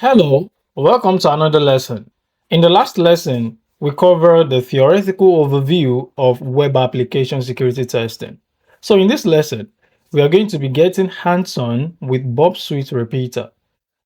Hello, welcome to another lesson. In the last lesson, we covered the theoretical overview of web application security testing. So in this lesson, we are going to be getting hands-on with Burp Suite Repeater.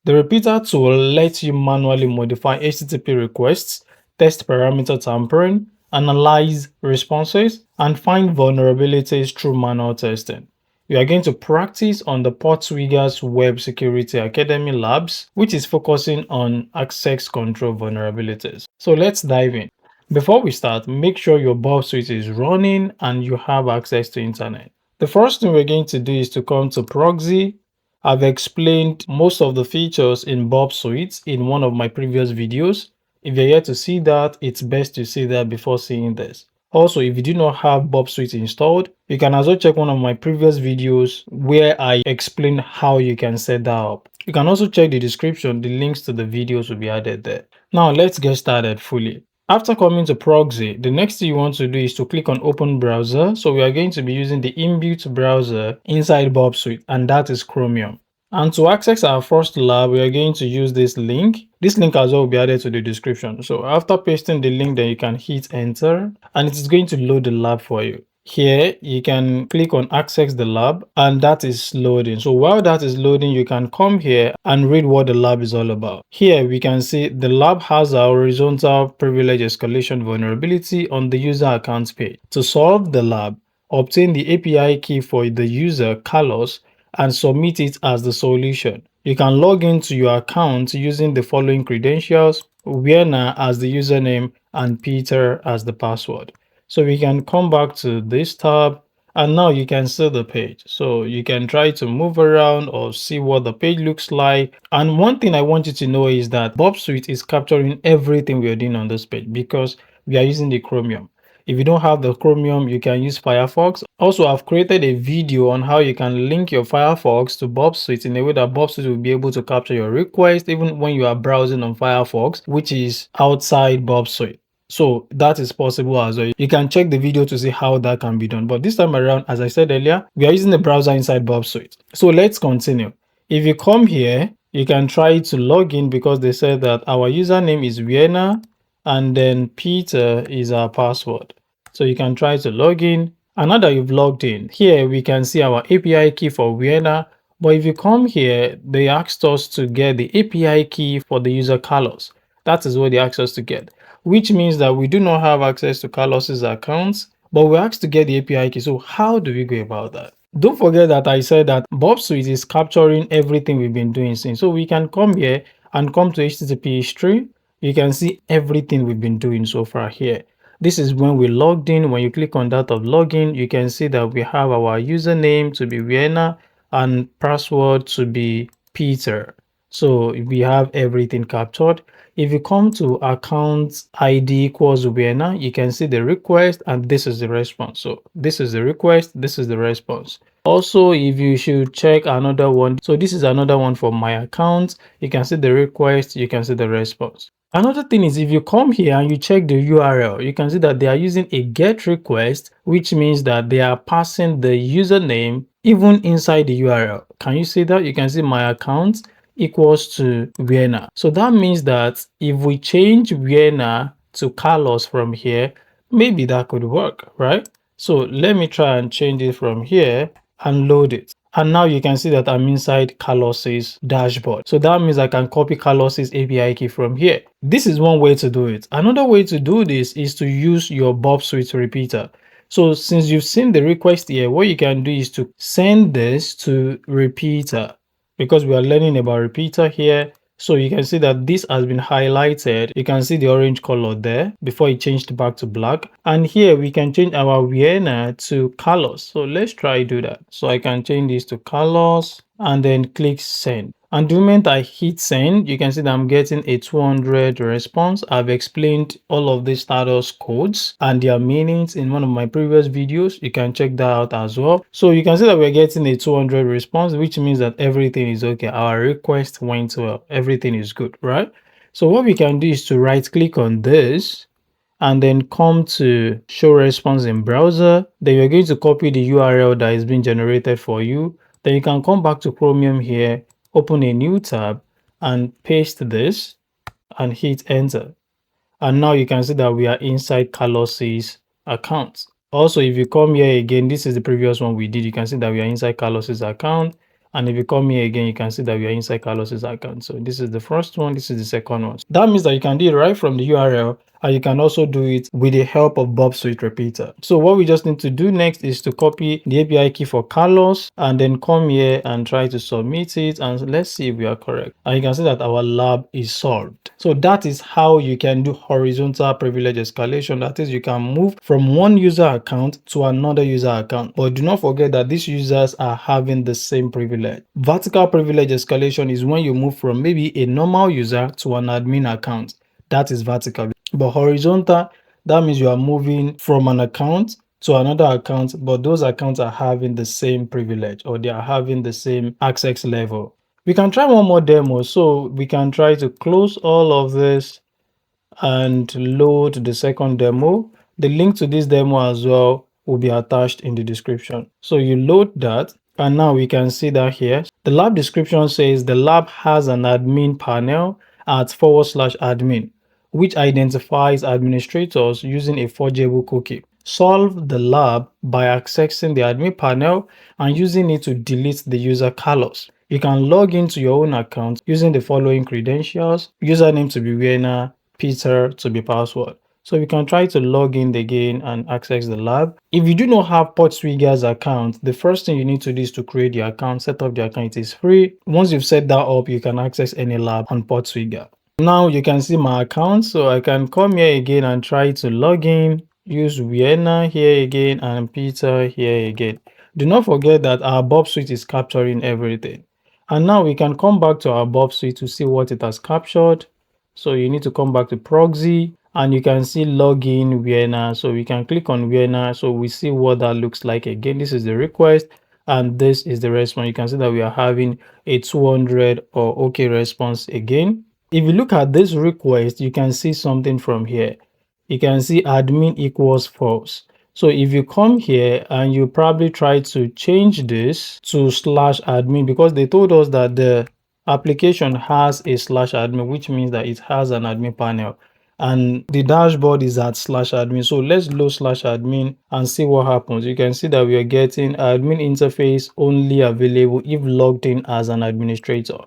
The repeater tool lets you manually modify HTTP requests, test parameter tampering, analyze responses, and find vulnerabilities through manual testing. We are going to practice on the PortSwigger's Web Security Academy labs, which is focusing on access control vulnerabilities. So let's dive in. Before we start, make sure your Burp Suite is running and you have access to internet. The first thing we're going to do is to come to proxy. I've explained most of the features in Burp Suite in one of my previous videos. If you're yet to see that, it's best to see that before seeing this. Also, if you do not have Burp Suite installed, you can also check one of my previous videos where I explain how you can set that up. You can also check the description, the links to the videos will be added there. Now let's get started fully. After coming to proxy, the next thing you want to do is to click on open browser. So we are going to be using the inbuilt browser inside Burp Suite, and that is Chromium. And to access our first lab, we are going to use this link. This link as well will be added to the description. So after pasting the link, then you can hit enter and it is going to load the lab for you. Here, you can click on access the lab and that is loading. So while that is loading, you can come here and read what the lab is all about. Here, we can see the lab has a horizontal privilege escalation vulnerability on the user accounts page. To solve the lab, obtain the API key for the user, Carlos, and submit it as the solution. You can log into your account using the following credentials: Vienna as the username and Peter as the password. So we can come back to this tab and now you can see the page. So you can try to move around or see what the page looks like. And one thing I want you to know is that Burp Suite is capturing everything we are doing on this page because we are using the Chromium. If you don't have the Chromium, you can use Firefox. Also, I've created a video on how you can link your Firefox to Burp Suite in a way that Burp Suite will be able to capture your request even when you are browsing on Firefox, which is outside Burp Suite. So that is possible as well. You can check the video to see how that can be done. But this time around, as I said earlier, we are using the browser inside Burp Suite. So let's continue. If you come here, you can try to log in because they said that our username is Vienna and then Peter is our password. So you can try to log in. And now that you've logged in, here we can see our API key for Vienna. But if you come here, they asked us to get the API key for the user Carlos. That is what they asked us to get, which means that we do not have access to Carlos's accounts, but we're asked to get the API key. So how do we go about that? Don't forget that I said that Burp Suite is capturing everything we've been doing since. So we can come here and come to HTTP history. You can see everything we've been doing so far here. This is when we logged in. When you click on that of login, you can see that we have our username to be Vienna and password to be Peter. So we have everything captured. If you come to account ID equals Vienna, you can see the request and this is the response. So this is the request, this is the response. Also, if you should check another one, so this is another one for my account. You can see the request, you can see the response. Another thing is if you come here and you check the URL, you can see that they are using a GET request, which means that they are passing the username even inside the URL. Can you see that? You can see my account equals to Vienna. So that means that if we change Vienna to Carlos from here, maybe that could work, right? So let me try and change it from here and load it. And now you can see that I'm inside Carlos's dashboard. So that means I can copy Carlos's API key from here. This is one way to do it. Another way to do this is to use your Burp Suite repeater. So since you've seen the request here, what you can do is to send this to repeater because we are learning about repeater here. So you can see that this has been highlighted. You can see the orange color there before it changed back to black. And here we can change our Vienna to Carlos. So let's try do that. So I can change this to Carlos and then click send. And the moment I hit send, you can see that I'm getting a 200 response. I've explained all of the status codes and their meanings in one of my previous videos. You can check that out as well. So you can see that we're getting a 200 response, which means that everything is okay. Our request went well. Everything is good, right? So what we can do is to right click on this and then come to show response in browser. Then you're going to copy the URL that is being generated for you. Then you can come back to Chromium here, open a new tab, and paste this and hit enter. And now you can see that we are inside Carlos's account. Also, if you come here again, this is the previous one we did. You can see that we are inside Carlos's account. And if you come here again, you can see that we are inside Carlos's account. So this is the first one. This is the second one. That means that you can do it right from the URL, and you can also do it with the help of Burp Suite Repeater. So what we just need to do next is to copy the API key for Carlos and then come here and try to submit it. And let's see if we are correct. And you can see that our lab is solved. So that is how you can do horizontal privilege escalation. That is, you can move from one user account to another user account. But do not forget that these users are having the same privilege. Vertical privilege escalation is when you move from maybe a normal user to an admin account. That is vertical. But horizontal, that means you are moving from an account to another account, but those accounts are having the same privilege, or they are having the same access level. We can try one more demo. So we can try to close all of this and load the second demo. The link to this demo as well will be attached in the description. So you load that, and now we can see that here. The lab description says the lab has an admin panel at /admin, which identifies administrators using a forgeable cookie. Solve the lab by accessing the admin panel and using it to delete the user Carlos. You can log into your own account using the following credentials: username to be Vienna, Peter to be password. So we can try to log in again and access the lab. If you do not have PortSwigger's account, the first thing you need to do is to create the account, set up the account. It is free. Once you've set that up, you can access any lab on PortSwigger. Now you can see my account, so I can come here again and try to log in. Use Vienna here again and Peter here again. Do not forget that our Burp Suite is capturing everything. And now we can come back to our Burp Suite to see what it has captured. So you need to come back to proxy, and you can see login Vienna. So we can click on Vienna. So we see what that looks like again. This is the request and this is the response. You can see that we are having a 200 or OK response again. If you look at this request, you can see something from here. You can see admin equals false. So if you come here and you probably try to change this to /admin, because they told us that the application has a /admin, which means that it has an admin panel, and the dashboard is at /admin. So let's load /admin and see what happens. You can see that we are getting admin interface only available if logged in as an administrator.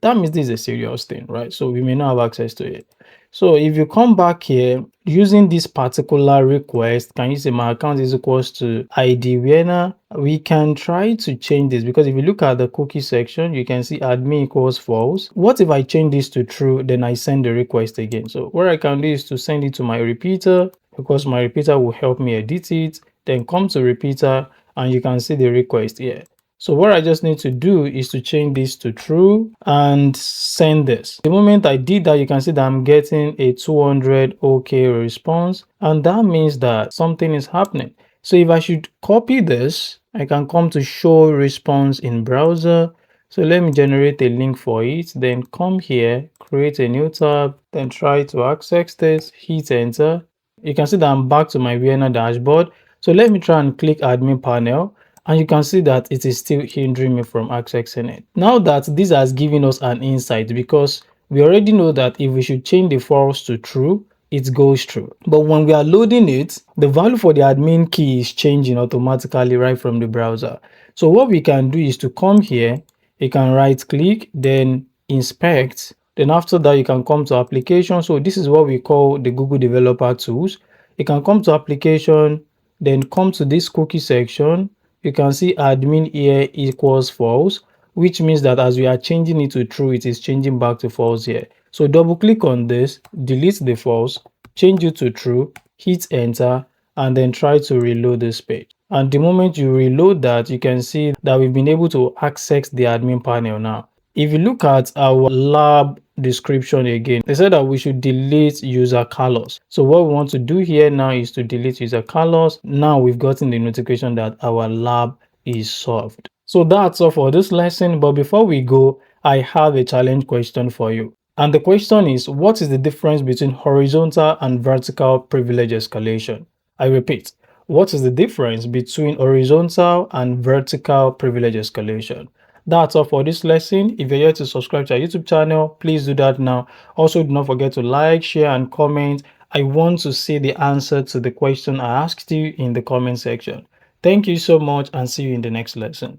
That means this is a serious thing, right? So we may not have access to it. So if you come back here using this particular request, can you see my account is equals to ID Vienna? We can try to change this, because if you look at the cookie section, you can see admin equals false. What if I change this to true, then I send the request again? So what I can do is to send it to my repeater, because my repeater will help me edit it. Then come to repeater and you can see the request here. So what I just need to do is to change this to true and send this. The moment I did that, you can see that I'm getting a 200 OK response, and that means that something is happening. So if I should copy this, I can come to show response in browser. So let me generate a link for it, then come here, create a new tab, then try to access this, hit enter. You can see that I'm back to my Vienna dashboard. So let me try and click admin panel, and you can see that it is still hindering me from accessing it. Now that this has given us an insight, because we already know that if we should change the false to true, it goes through. But when we are loading it, the value for the admin key is changing automatically right from the browser. So what we can do is to come here, you can right click, then inspect. Then after that, you can come to application. So this is what we call the Google Developer Tools. You can come to application, then come to this cookie section. You can see admin here equals false, which means that as we are changing it to true, it is changing back to false here. So double click on this, delete the false, change it to true, hit enter, and then try to reload this page. And the moment you reload that, you can see that we've been able to access the admin panel now. If you look at our lab description again, they said that we should delete user Carlos. So what we want to do here now is to delete user Carlos. Now we've gotten the notification that our lab is solved. So that's all for this lesson. But before we go, I have a challenge question for you. And the question is, what is the difference between horizontal and vertical privilege escalation? I repeat, what is the difference between horizontal and vertical privilege escalation? That's all for this lesson. If you're yet to subscribe to our YouTube channel, please do that now. Also, do not forget to like, share, and comment. I want to see the answer to the question I asked you in the comment section. Thank you so much and see you in the next lesson.